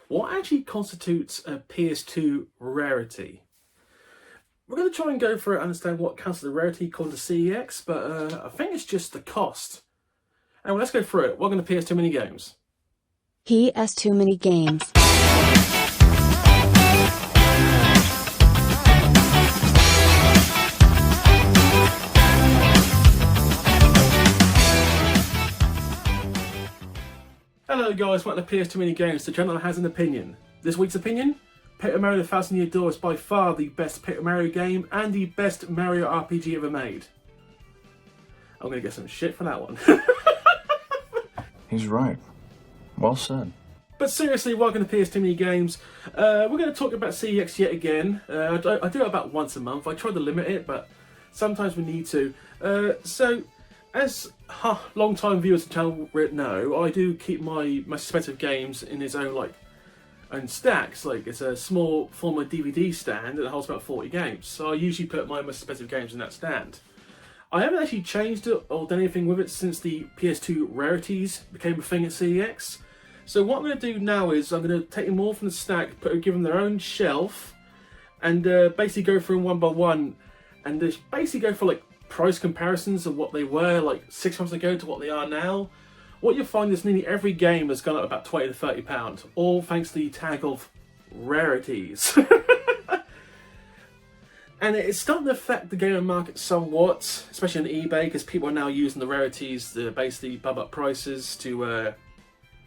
What actually constitutes a PS2 rarity? We're going to try and go for it and understand what counts as a rarity according to CEX, but I think it's just the cost. Anyway, let's go through it. Welcome to PS2 Mini Games. PS2 Mini Games. Hello guys, welcome to PS2 Mini Games, the channel that has an opinion. This week's opinion? Paper Mario The 1000 Year Door is by far the best Paper Mario game and the best Mario RPG ever made. I'm going to get some shit for that one. He's right. Well said. But seriously, welcome to PS2 Mini Games. We're going to talk about CEX yet again. I do it about once a month. I try to limit it, but sometimes we need to. So, as long-time viewers of the channel know, I do keep my suspensive games in its own stacks. It's a small form of DVD stand that holds about 40 games. So I usually put my most expensive games in that stand. I haven't actually changed it or done anything with it since the PS2 Rarities became a thing at CEX. So what I'm going to do now is I'm going to take them all from the stack, give them their own shelf, and basically go through them one by one, and just basically go for price comparisons of what they were 6 months ago to what they are now. What you'll find is nearly every game has gone up about £20 to £30, all thanks to the tag of rarities. And it's starting to affect the gaming market somewhat, especially on eBay, because people are now using the rarities to basically bump up prices to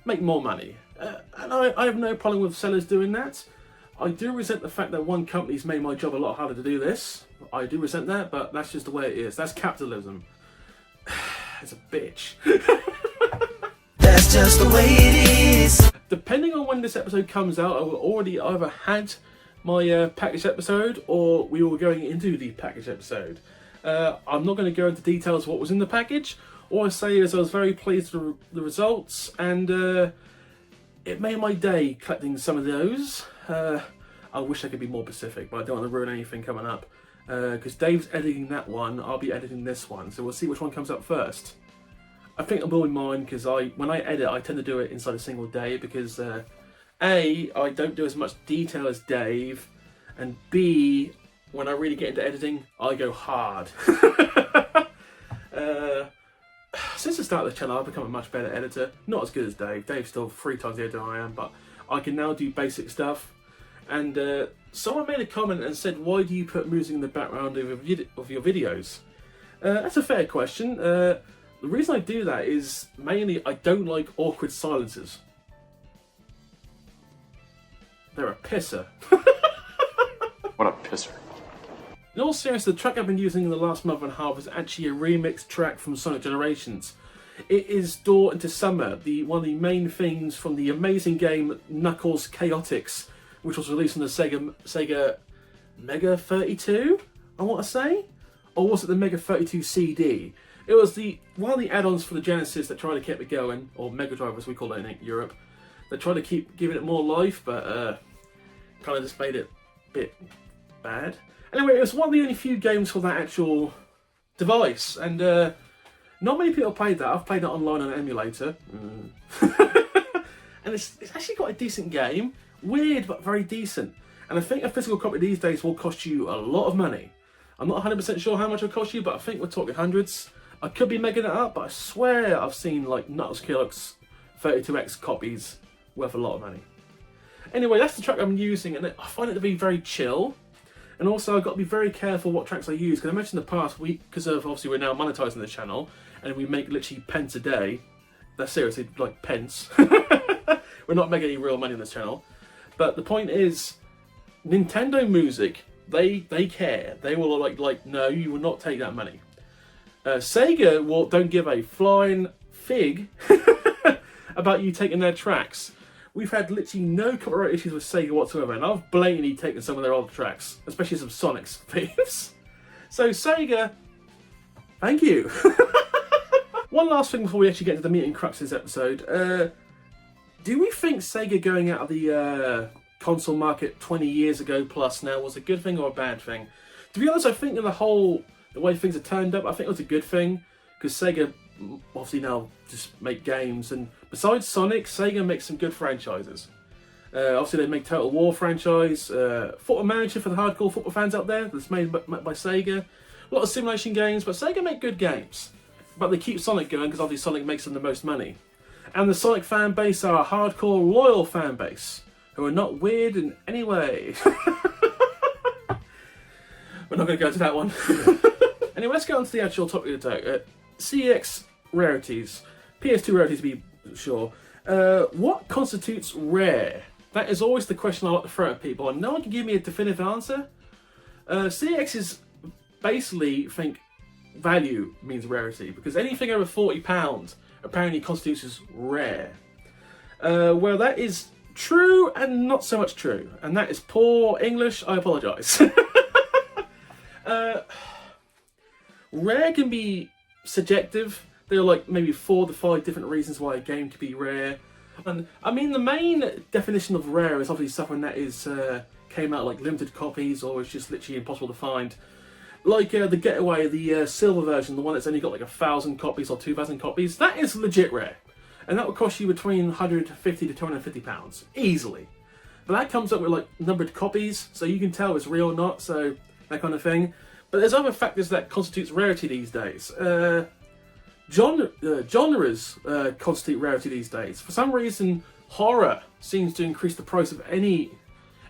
make more money. And I have no problem with sellers doing that. I do resent the fact that one company's made my job a lot harder to do this. I do resent that, but that's just the way it is. That's capitalism. It's a bitch. That's just the way it is. Depending on when this episode comes out, I will already either had my package episode, or we were going into the package episode. I'm not going to go into details of what was in the package. All I say is I was very pleased with the results, and it made my day collecting some of those. I wish I could be more specific, but I don't want to ruin anything coming up. Because Dave's editing that one, I'll be editing this one, so we'll see which one comes up first. I think I will be mine, because when I edit, I tend to do it inside a single day, because A, I don't do as much detail as Dave, and B, when I really get into editing, I go hard. Since the start of the channel, I've become a much better editor. Not as good as Dave. Dave's still 3 times the editor I am, but I can now do basic stuff. And someone made a comment and said, why do you put music in the background of your videos? That's a fair question. The reason I do that is mainly I don't like awkward silences. They're a pisser. What a pisser. In all seriousness, the track I've been using in the last month and a half is actually a remixed track from Sonic Generations. It is Door into Summer, one of the main themes from the amazing game Knuckles Chaotix, which was released on the Sega Mega 32, I want to say? Or was it the Mega 32 CD? It was one of the add-ons for the Genesis that tried to keep it going, or Mega Drive as we call it in Europe. They tried to keep giving it more life, but kind of just made it a bit bad. Anyway, it was one of the only few games for that actual device, and not many people played that. I've played it online on an emulator. And it's actually quite a decent game. Weird, but very decent. And I think a physical copy these days will cost you a lot of money. I'm not 100% sure how much it'll cost you, but I think we're talking hundreds. I could be making it up, but I swear I've seen Knuckles Chaotix 32X copies worth a lot of money. Anyway, that's the track I'm using, and I find it to be very chill. And also, I've got to be very careful what tracks I use, because I mentioned in the past, because obviously we're now monetizing the channel, and we make literally pence a day. That's seriously pence. We're not making any real money on this channel. But the point is, Nintendo music, they care. They will no, you will not take that money. Sega don't give a flying fig about you taking their tracks. We've had literally no copyright issues with Sega whatsoever, and I've blatantly taken some of their old tracks, especially some Sonic's themes. So Sega, thank you. One last thing before we actually get into the meat and crux of this episode. Do we think Sega going out of the console market 20 years ago plus now was a good thing or a bad thing? To be honest, I think in the way things have turned up, I think it was a good thing, because Sega obviously now just make games, and besides Sonic, Sega makes some good franchises. Obviously, they make Total War franchise, Football Manager for the hardcore football fans out there. That's made by Sega. A lot of simulation games, but Sega make good games. But they keep Sonic going because obviously Sonic makes them the most money. And the Sonic fan base are a hardcore, loyal fan base who are not weird in any way. We're not going to go to that one. Anyway, let's get on to the actual topic of the day. Cex Rarities, PS2 Rarities to be sure. What constitutes rare? That is always the question I like to throw at people, and no one can give me a definitive answer. Cex is basically, think, value means rarity, because anything over £40 apparently constitutes as rare. Well, that is true and not so much true, and that is poor English. I apologise. Rare can be subjective. There are like maybe 4 to 5 different reasons why a game could be rare. And I mean, the main definition of rare is obviously something that is came out like limited copies or is just literally impossible to find. Like the Getaway, the silver version, the one that's only got like 1,000 copies or 2,000 copies. That is legit rare, and that will cost you between 150 to 250 pounds easily. But that comes up with like numbered copies, so you can tell it's real or not. So that kind of thing. But there's other factors that constitutes rarity these days. Genres constitute rarity these days. For some reason, horror seems to increase the price of any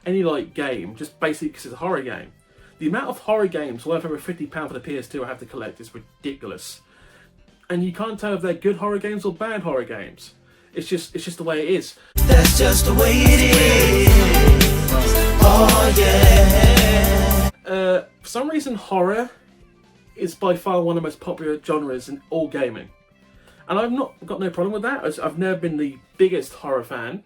like game, just basically because it's a horror game. The amount of horror games worth over £50 for the PS2 I have to collect is ridiculous. And you can't tell if they're good horror games or bad horror games. It's just the way it is. That's just the way it is. Oh yeah. For some reason, horror is by far one of the most popular genres in all gaming. And I've not got no problem with that. I've never been the biggest horror fan.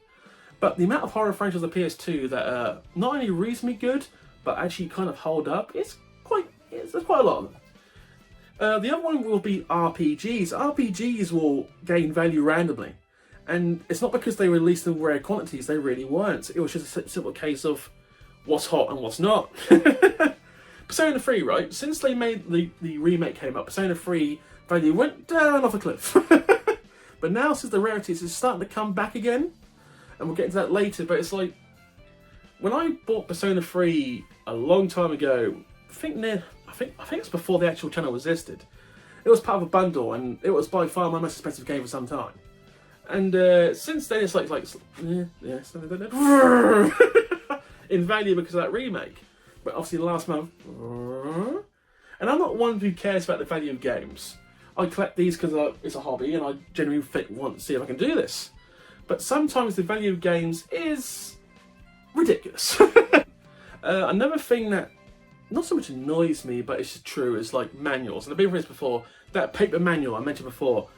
But the amount of horror franchises on the PS2 that are not only reasonably good, but actually kind of hold up, there's quite a lot of them. The other one will be RPGs. RPGs will gain value randomly. And it's not because they released in rare quantities, they really weren't. It was just a simple case of what's hot and what's not. Persona 3, right? Since they made the remake came up, Persona 3 value went down off a cliff. But now, since the rarities is starting to come back again, and we'll get into that later, but it's like, when I bought Persona 3 a long time ago, I think it's before the actual channel existed. It was part of a bundle, and it was by far my most expensive game for some time. And since then, it's like in value because of that remake. But obviously last month, and I'm not one who cares about the value of games. I collect these because it's a hobby and I genuinely want to see if I can do this. But sometimes the value of games is ridiculous. Another thing that not so much annoys me, but it's just true, is like manuals. And I've been through this before. That paper manual I mentioned before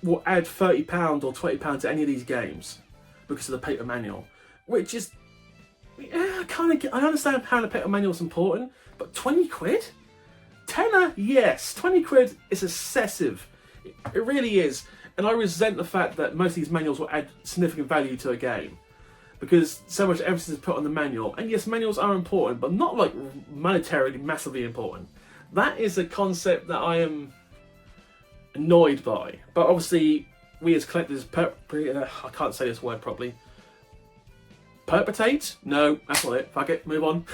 will add £30 or £20 to any of these games because of the paper manual, which is, yeah, I understand how the paper manual is important, but 20 quid? Tenner? Yes, 20 quid is excessive. It really is. And I resent the fact that most of these manuals will add significant value to a game because so much emphasis is put on the manual. And yes, manuals are important, but not like monetarily massively important. That is a concept that I am annoyed by. But obviously, we as collectors, I can't say this word properly. Perpetrate? No, that's not it. Fuck it, move on.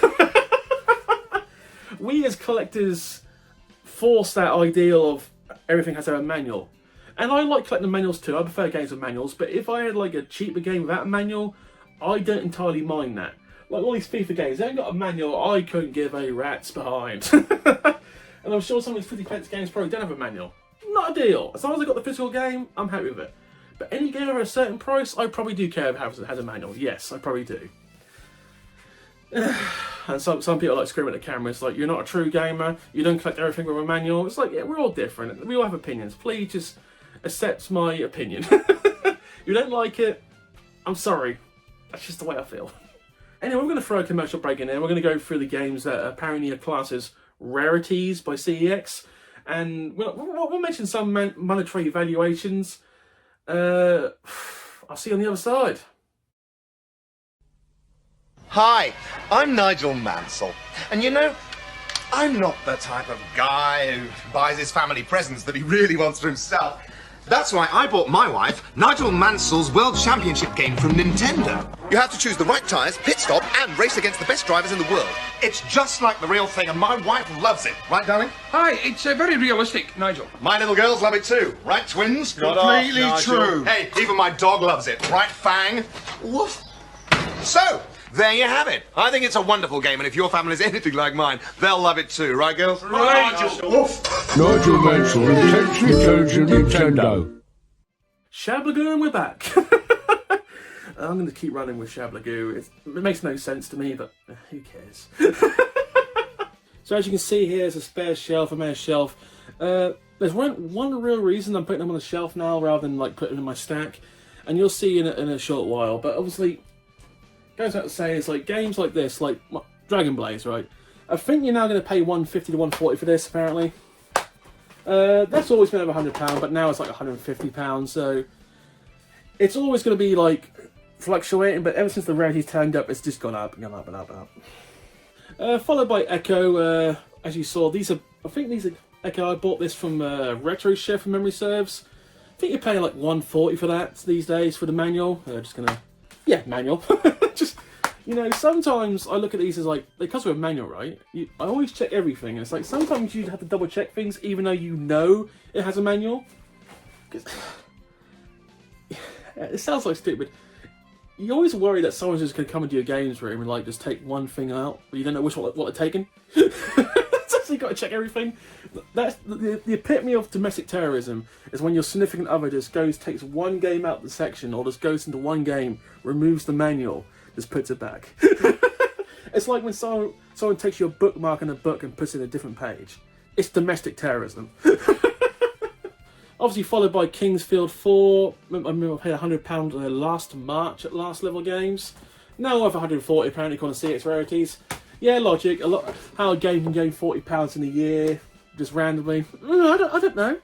We as collectors force that ideal of everything has to have a manual. And I like collecting manuals too. I prefer games with manuals. But if I had like a cheaper game without a manual, I don't entirely mind that. Like all these FIFA games, they ain't got a manual I couldn't give a rat's behind. And I'm sure some of these 50 pence games probably don't have a manual. Not a deal. As long as I got the physical game, I'm happy with it. But any game over a certain price, I probably do care if it has a manual. Yes, I probably do. And some people like screaming at the camera. It's like, you're not a true gamer. You don't collect everything with a manual. It's like, yeah, we're all different. We all have opinions. Please just accept my opinion. You don't like it, I'm sorry. That's just the way I feel. Anyway, we're going to throw a commercial break in there. We're going to go through the games that apparently are classed as rarities by CEX. And we'll mention some monetary valuations. I'll see you on the other side. Hi, I'm Nigel Mansell, and you know, I'm not the type of guy who buys his family presents that he really wants for himself. That's why I bought my wife Nigel Mansell's World Championship game from Nintendo. You have to choose the right tyres, pit stop, and race against the best drivers in the world. It's just like the real thing, and my wife loves it. Right, darling? Hi, it's very realistic, Nigel. My little girls love it too. Right, twins? Completely true. Hey, even my dog loves it. Right, Fang? Woof. So, there you have it. I think it's a wonderful game, and if your family's anything like mine, they'll love it too. Right, girls? Right. Nigel. Woof. Nigel Mansell intentionally turns to Nintendo. Shablagoo, and we're back. I'm going to keep running with Shablagoo. It makes no sense to me, but who cares? So as you can see here, there's a spare shelf, a main shelf. There's one real reason I'm putting them on the shelf now rather than like putting them in my stack, and you'll see in a short while. But obviously, goes out to say it's like games like this, like Dragon Blaze, right? I think you're now going to pay $150 to $140 for this, apparently. That's always been over £100, but now it's like £150, so it's always going to be like fluctuating, but ever since the rarities turned up, it's just gone up and up and up and up. Followed by Echo, as you saw, I think these are Echo. I bought this from Retro Chef, if memory serves. I think you're paying like $140 for that these days for the manual. Manual. Just, you know, sometimes I look at these as like, they come with a manual, right? I always check everything. It's like sometimes you have to double check things even though you know it has a manual. It sounds like stupid. You always worry that someone's just going to come into your games room and like just take one thing out, but you don't know what they're taking. So you got to check everything. That's the epitome of domestic terrorism, is when your significant other just takes one game out of the section, or just goes into one game, removes the manual, just puts it back. It's like when someone takes your bookmark in a book and puts it in a different page. It's domestic terrorism. Obviously followed by Kingsfield 4. I remember I paid £100 last March at Last Level Games. Now worth £140 apparently, according to Cex Rarities. Yeah, logic. How a game can gain £40 in a year, just randomly. I don't know.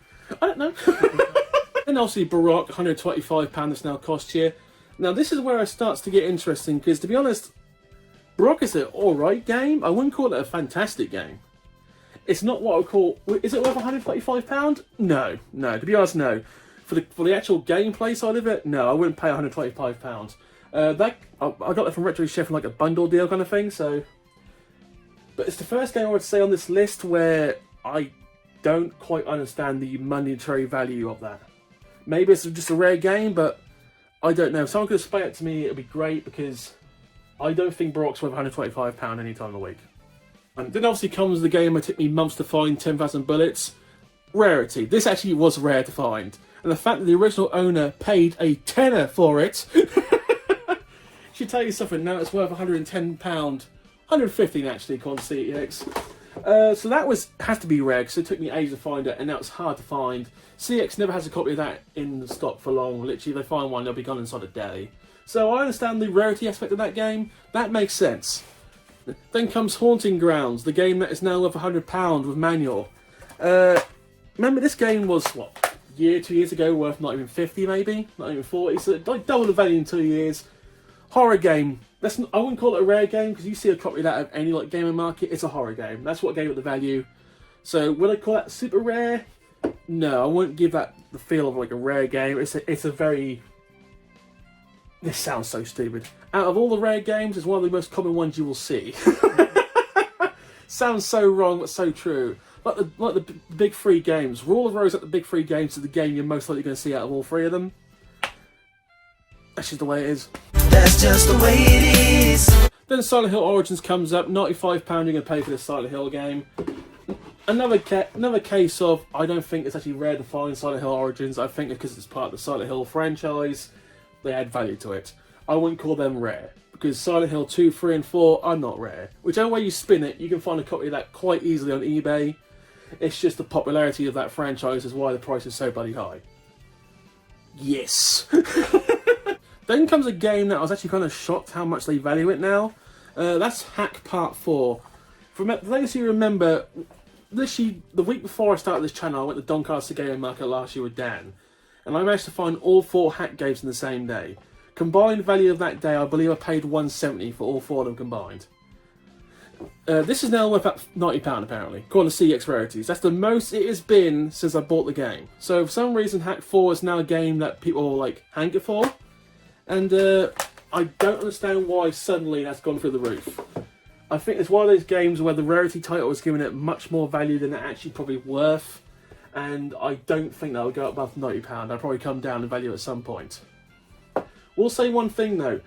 And obviously Baroque, £125 that's now cost you. Now this is where it starts to get interesting, because to be honest, Baroque is an alright game. I wouldn't call it a fantastic game. It's not what I would call... Is it worth £125? No. To be honest, no. For the actual gameplay side of it, no, I wouldn't pay £125. I got that from Retro Chef in like a bundle deal kind of thing, so... But it's the first game I would say on this list where I don't quite understand the monetary value of that. Maybe it's just a rare game, but I don't know. If someone could explain it to me, it would be great, because I don't think Baroque's worth £125 any time of the week. And then obviously comes the game that took me months to find, 10,000 Bullets. Rarity. This actually was rare to find. And the fact that the original owner paid a tenner for it should tell you something. Now it's worth £110. £115 actually, according to CEX. So that has to be rare, because it took me ages to find it, and now it's hard to find. CX never has a copy of that in stock for long. Literally, if they find one, they'll be gone inside a day. So I understand the rarity aspect of that game. That makes sense. Then comes Haunting Grounds, the game that is now worth £100 with manual. Remember, this game was, what, a year, 2 years ago, worth not even 50 maybe? Not even 40, so it like doubled the value in 2 years. Horror game. I wouldn't call it a rare game, because you see a copy of that of any like gaming market, it's a horror game. That's what gave it the value. So would I call that super rare? No, I wouldn't give that the feel of like a rare game. It's a very... This sounds so stupid. Out of all the rare games, it's one of the most common ones you will see. Sounds so wrong, but so true. Like the big three games. Rule of Rose at the big three games is the game you're most likely going to see out of all three of them. That's just the way it is. That's just the way it is. Then Silent Hill Origins comes up. £95 you're going to pay for this Silent Hill game. Another case of, I don't think it's actually rare to find Silent Hill Origins. I think because it's part of the Silent Hill franchise, they add value to it. I wouldn't call them rare, because Silent Hill 2, 3 and 4 are not rare. Whichever way you spin it, you can find a copy of that quite easily on eBay. It's just the popularity of that franchise is why the price is so bloody high. Yes. Then comes a game that I was actually kind of shocked how much they value it now. That's Hack Part 4. For those who remember, literally the week before I started this channel, I went to Doncaster Gaming Market last year with Dan, and I managed to find all 4 hack games in the same day. Combined value of that day, I believe I paid $170 for all 4 of them combined. This is now worth about £90 apparently, according to Cex Rarities. That's the most it has been since I bought the game. So for some reason, Hack 4 is now a game that people are like hanker for, and I don't understand why suddenly that's gone through the roof. I think it's one of those games where the rarity title is giving it much more value than it actually probably worth, and I don't think that will go above £90. I'll probably come down in value at some point. We'll say one thing though,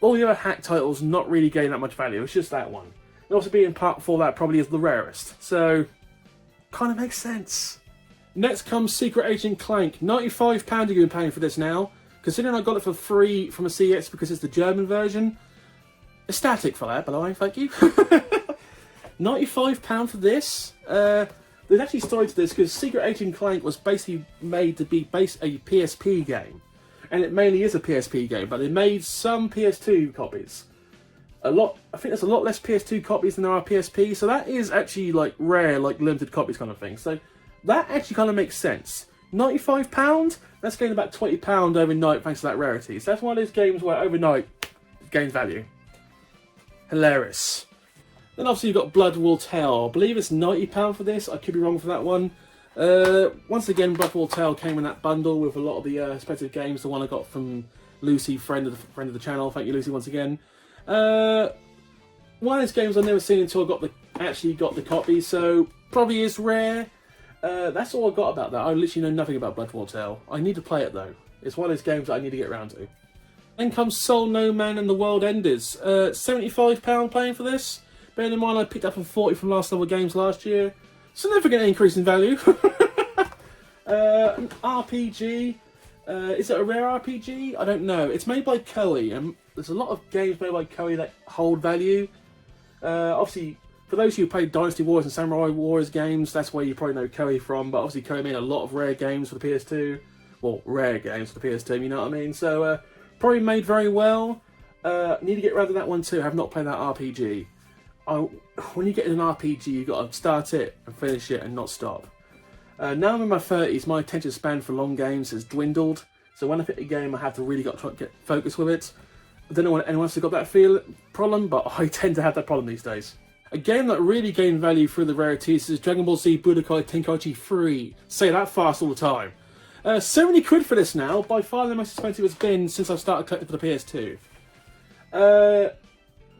all the other Hack titles not really gaining that much value, it's just that one. And also being part 4 that probably is the rarest, so kind of makes sense. Next comes Secret Agent Clank. £95 you're going to be paying for this now. Considering I got it for free from a CX because it's the German version. Ecstatic for that, by the way, thank you. £95 for this. There's actually a story to this because Secret Agent Clank was basically made to be a PSP game. And it mainly is a PSP game, but they made some PS2 copies. I think there's a lot less PS2 copies than there are PSP, so that is actually like rare, like limited copies kind of thing. So that actually kind of makes sense. £95? That's getting about £20 overnight thanks to that rarity. So that's one of those games where overnight it gains value. Hilarious. Then obviously you've got Blood Will Tell. I believe it's £90 for this. I could be wrong for that one. Once again, Blood Will Tell came in that bundle with a lot of the expensive games. The one I got from Lucy, friend of the channel. Thank you, Lucy, once again. One of those games I've never seen until I actually got the copy, so probably is rare. That's all I got about that. I literally know nothing about Blood Will Tell. I need to play it though. It's one of those games that I need to get around to. Then comes Soul No Man and the World Enders. £75 playing for this. Bearing in mind I picked up from 40 from last level games last year. Significant increase in value. An RPG. Is it a rare RPG? I don't know. It's made by Koei, and there's a lot of games made by Koei that hold value. Obviously, for those who played Dynasty Wars and Samurai Wars games, that's where you probably know Koei from. But obviously, Koei made a lot of rare games for the PS2. Well, rare games for the PS2, you know what I mean? So, probably made very well. Need to get around to that one too. I have not played that RPG. When you get in an RPG, you've got to start it and finish it and not stop. Now I'm in my 30s, my attention span for long games has dwindled. So when I pick a game, I have to really try to get focused with it. I don't know if anyone else has got that problem, but I tend to have that problem these days. A game that really gained value through the rarities is Dragon Ball Z Budokai Tenkaichi 3. Say that fast all the time. 70 quid for this now, by far the most expensive it's been since I've started collecting for the PS2.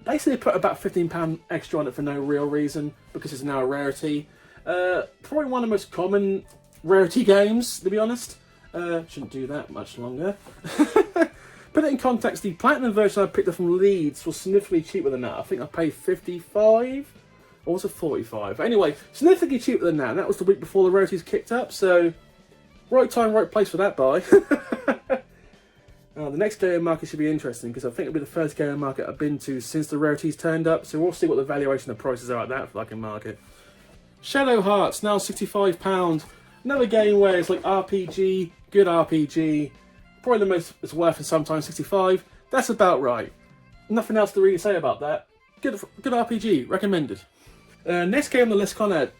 Basically put about £15 extra on it for no real reason, because it's now a rarity. Probably one of the most common rarity games, to be honest. Shouldn't do that much longer. Put it in context, the Platinum version I picked up from Leeds was significantly cheaper than that. I think I paid 55 or was it 45? Anyway, significantly cheaper than that, and that was the week before the rarities kicked up, so right time, right place for that buy. The next game market should be interesting, because I think it'll be the first game market I've been to since the rarities turned up, so we'll see what the valuation of prices are at that fucking market. Shadow Hearts, now £65. Another game where it's like RPG, good RPG, probably the most it's worth, and sometimes 65. That's about right. Nothing else to really say about that. Good RPG, recommended. Next game on the list kind of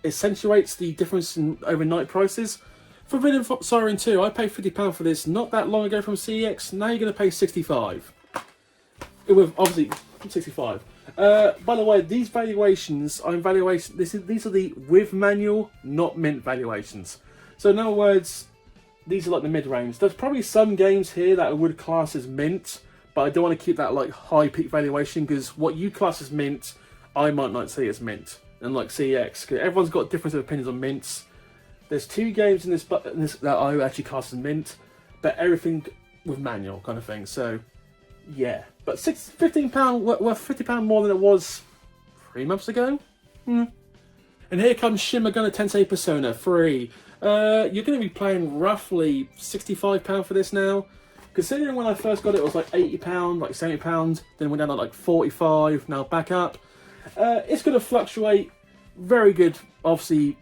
accentuates the difference in overnight prices. Forbidden Siren 2, I paid £50 for this not that long ago from CX. Now you're going to pay 65. With obviously 65. By the way, these valuations are these are the with manual, not mint valuations. So in other words, these are like the mid-range. There's probably some games here that I would class as mint, but I don't want to keep that like high peak valuation, because what you class as mint, I might not see as mint. And like CX, because everyone's got different opinions on mints. There's 2 games in this that I actually class as mint, but everything with manual kind of thing. So yeah, but £15 worth £50 more than it was 3 months ago. And here comes Shin Megami Tensei Persona 3. You're going to be paying roughly £65 for this now. Considering when I first got it, it was like £80, like £70, then went down to like 45, now back up. It's going to fluctuate. Very good, obviously,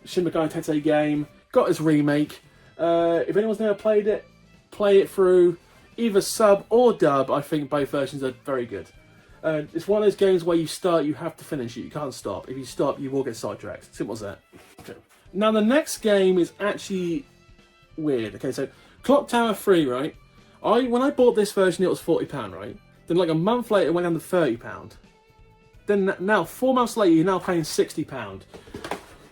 Shin Megami Tensei game. Got his remake. If anyone's never played it, play it through. Either sub or dub, I think both versions are very good. It's one of those games where you start, you have to finish it. You can't stop. If you stop, you will get sidetracked. Simple as that. Okay. Now the next game is actually weird. Okay, so Clock Tower 3, right? When I bought this version, it was £40, right? Then like a month later, it went down to £30. Then now, 4 months later, you're now paying £60.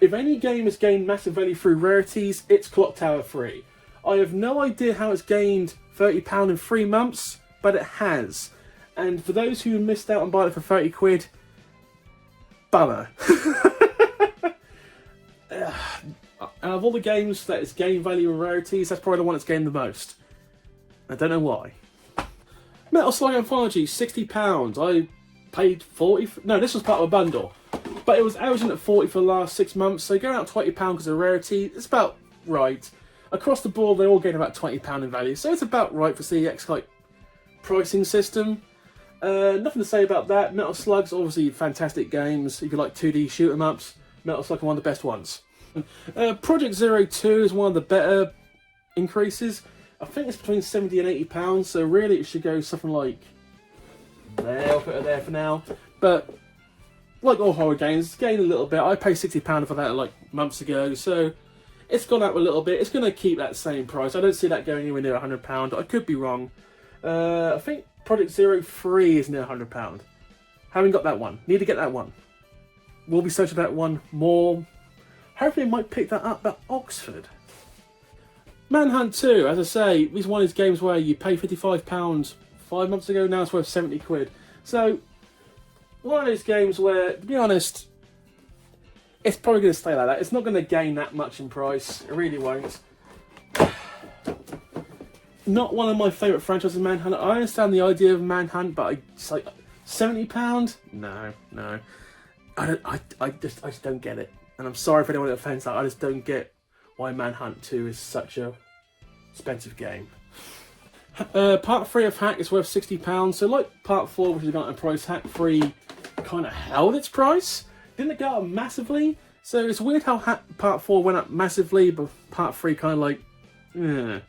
If any game has gained massive value through rarities, it's Clock Tower 3. I have no idea how it's gained £30 in 3 months, but it has. And for those who missed out on buying it for 30 quid, bummer. Out of all the games that has gained value in rarities, that's probably the one that's gained the most. I don't know why. Metal Slug Anthology, £60. I paid 40 for, no, this was part of a bundle. But it was averaging at 40 for the last 6 months, so going out £20 because of rarity, it's about right. Across the board, they all gain about £20 in value, so it's about right for CEX like pricing system. Nothing to say about that. Metal Slug's obviously fantastic games. If you like 2D shoot 'em ups, Metal Slug are one of the best ones. Project Zero 2 is one of the better increases. I think it's between £70 and £80, so really it should go something like there. I'll put it there for now. But like all horror games, it's gained a little bit. I paid £60 for that like months ago, so it's gone up a little bit. It's going to keep that same price. I don't see that going anywhere near £100. I could be wrong. I think Project Zero 3 is near £100. Haven't got that one. Need to get that one. We'll be searching that one more. Hopefully I might pick that up at Oxford. Manhunt 2, as I say, is one of these games where you pay £55 5 months ago, now it's worth 70 quid. So, one of those games where, to be honest, it's probably going to stay like that. It's not going to gain that much in price. It really won't. Not one of my favourite franchises, Manhunt. I understand the idea of Manhunt, but it's like £70? No. I just don't get it. And I'm sorry for anyone that offends that. I just don't get why Manhunt 2 is such a expensive game. Part 3 of Hack is worth £60. So like Part 4, which is got a price, Hack 3 kind of held its price. Didn't it go up massively? So it's weird how Part 4 went up massively, but Part 3 kind of like, you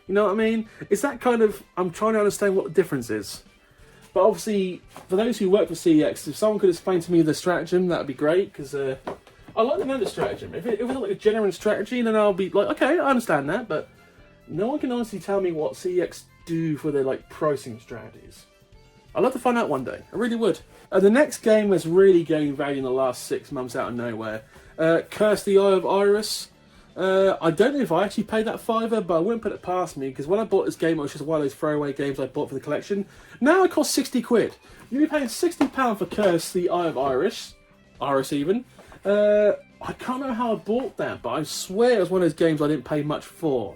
know what I mean? It's that kind of, I'm trying to understand what the difference is. But obviously, for those who work for CEX, if someone could explain to me the stratagem, that would be great, because I like to know the stratagem. If it was like a genuine strategy, then I'll be like, okay, I understand that, but no one can honestly tell me what CEX do for their like pricing strategies. I'd love to find out one day. I really would. The next game that's really gained value in the last 6 months out of nowhere. Curse the Eye of Iris. I don't know if I actually paid that £5, but I wouldn't put it past me, because when I bought this game, it was just one of those throwaway games I bought for the collection. Now it costs 60 quid. You'll be paying £60 for Curse the Eye of Iris. Iris even. I can't know how I bought that, but I swear it was one of those games I didn't pay much for.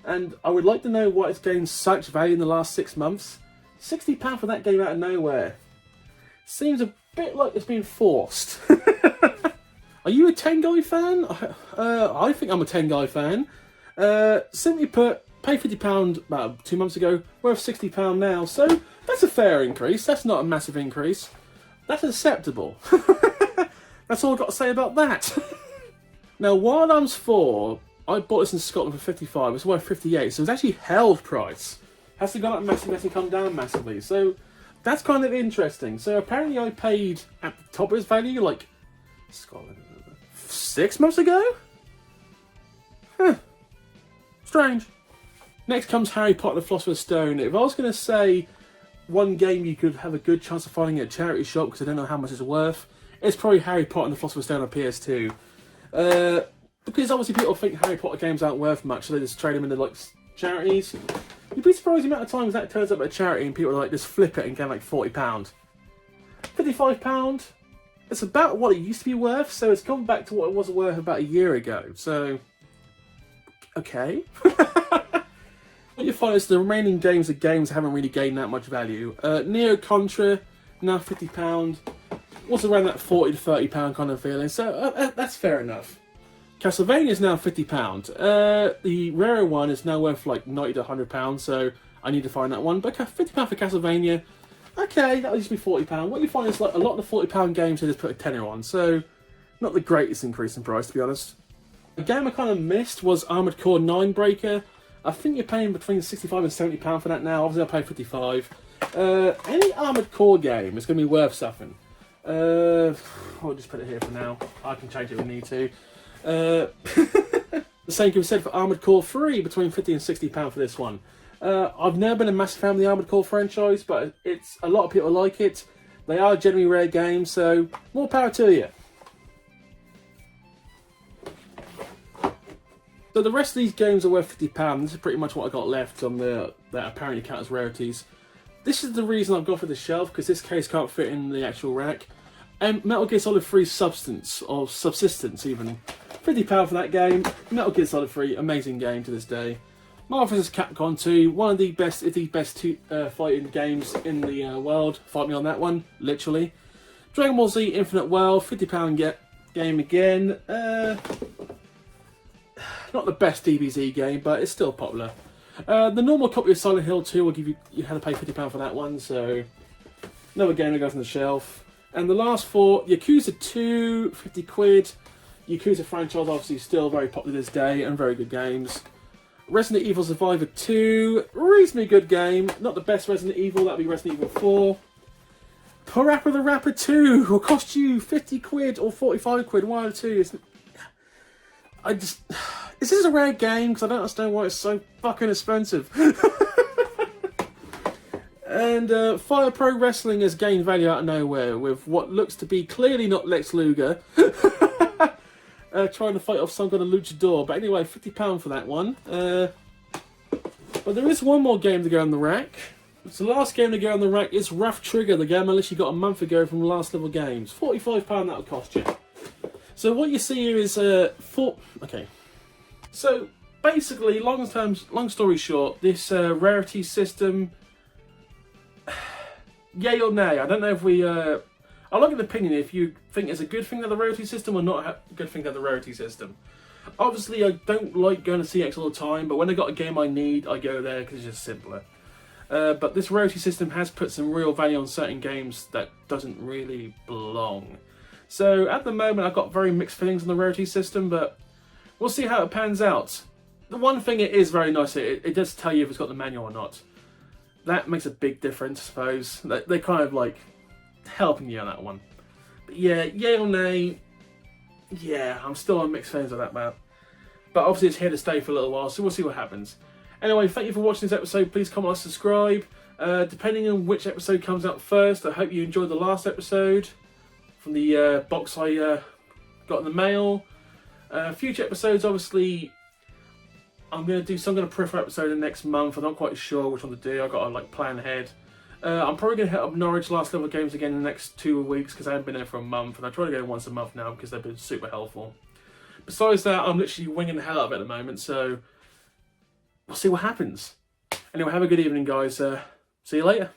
And I would like to know why it's gained such value in the last 6 months. £60 for that game out of nowhere. Seems a bit like it's been forced. Are you a Tengai fan? I think I'm a Tengai fan. Simply put, paid £50 about 2 months ago, worth £60 now. So that's a fair increase. That's not a massive increase. That's acceptable. That's all I've got to say about that. Now, Wild Arms 4, I bought this in Scotland for 55. It's worth 58, so it's actually held price. Hasn't gone up massively, hasn't come down massively. So that's kind of interesting. So apparently I paid at the top of its value, like Scotland, 6 months ago? Huh. Strange. Next comes Harry Potter and the Philosopher's Stone. If I was going to say one game you could have a good chance of finding at a charity shop, because I don't know how much it's worth, it's probably Harry Potter and the Philosopher's Stone on PS2. Because obviously people think Harry Potter games aren't worth much, so they just trade them into like charities. You'd be surprised the amount of times that turns up at a charity and people are like, just flip it and get like £40. £55? It's about what it used to be worth, so it's gone back to what it was worth about a year ago. So, okay. What you find is the remaining games haven't really gained that much value. Neo Contra, now £50. Was around that £40 to £30 kind of feeling, so that's fair enough. Castlevania is now £50. The rarer one is now worth like £90 to £100, so I need to find that one. But £50 for Castlevania, okay, that'll just be £40. What you find is like a lot of the £40 games they just put a tenner on, so not the greatest increase in price, to be honest. A game I kind of missed was Armored Core 9breaker. I think you're paying between £65 and £70 for that now. Obviously I paid 55. Any Armored Core game is going to be worth something. I'll just put it here for now. I can change it if we need to. The same can be said for Armored Core 3, between £50 and £60 for this one. I've never been a massive fan of the Armored Core franchise, but it's a lot of people like it. They are generally rare games, so more power to you. So the rest of these games are worth £50. This is pretty much what I got left on that apparently count as rarities. This is the reason I've gone for the shelf, because this case can't fit in the actual rack. And Metal Gear Solid 3 Substance, or Subsistence even. £50 for that game. Metal Gear Solid 3, amazing game to this day. Marvel vs. Capcom 2, one of the best, if the best fighting games in the world. Fight me on that one, literally. Dragon Ball Z Infinite World, £50 game again. Not the best DBZ game, but it's still popular. The normal copy of Silent Hill 2 will give you had to pay £50 for that one, so another game that goes on the shelf. And the last four, Yakuza 2, 50 quid. Yakuza franchise obviously still very popular this day and very good games. Resident Evil Survivor 2, reasonably good game. Not the best Resident Evil, that'd be Resident Evil 4. Parappa the Rapper 2 will cost you 50 quid or 45 quid, one of the two. Is this a rare game? Because I don't understand why it's so fucking expensive. And Fire Pro Wrestling has gained value out of nowhere with what looks to be clearly not Lex Luger. Trying to fight off some kind of luchador. But anyway, £50 for that one. But there is one more game to go on the rack. So the last game to go on the rack is Rough Trigger, the game I literally got a month ago from Last Level Games. £45 that'll cost you. So what you see here is okay. So basically, long story short, this rarity system, yay or nay. I don't know if we. I'll like an opinion if you think it's a good thing to have the rarity system or not a good thing to have the rarity system. Obviously, I don't like going to CX all the time, but when I got a game I need, I go there because it's just simpler. But this rarity system has put some real value on certain games that doesn't really belong. So at the moment, I've got very mixed feelings on the rarity system, but we'll see how it pans out. The one thing it is very nice, it does tell you if it's got the manual or not. That makes a big difference, I suppose. They're kind of like helping you on that one. But yeah, yay or nay, yeah, I'm still on mixed feelings on that, man. But obviously it's here to stay for a little while, so we'll see what happens. Anyway, thank you for watching this episode. Please comment and subscribe. Depending on which episode comes out first, I hope you enjoyed the last episode from the box I got in the mail. Future episodes, obviously, I'm going to do some kind of peripheral episode in the next month. I'm not quite sure which one to do. I've got to plan ahead. I'm probably going to hit up Norwich Last Level Games again in the next 2 weeks because I haven't been there for a month, and I try to go once a month now because they've been super helpful. Besides that, I'm literally winging the hell out of it at the moment, so we'll see what happens. Anyway, have a good evening, guys. See you later.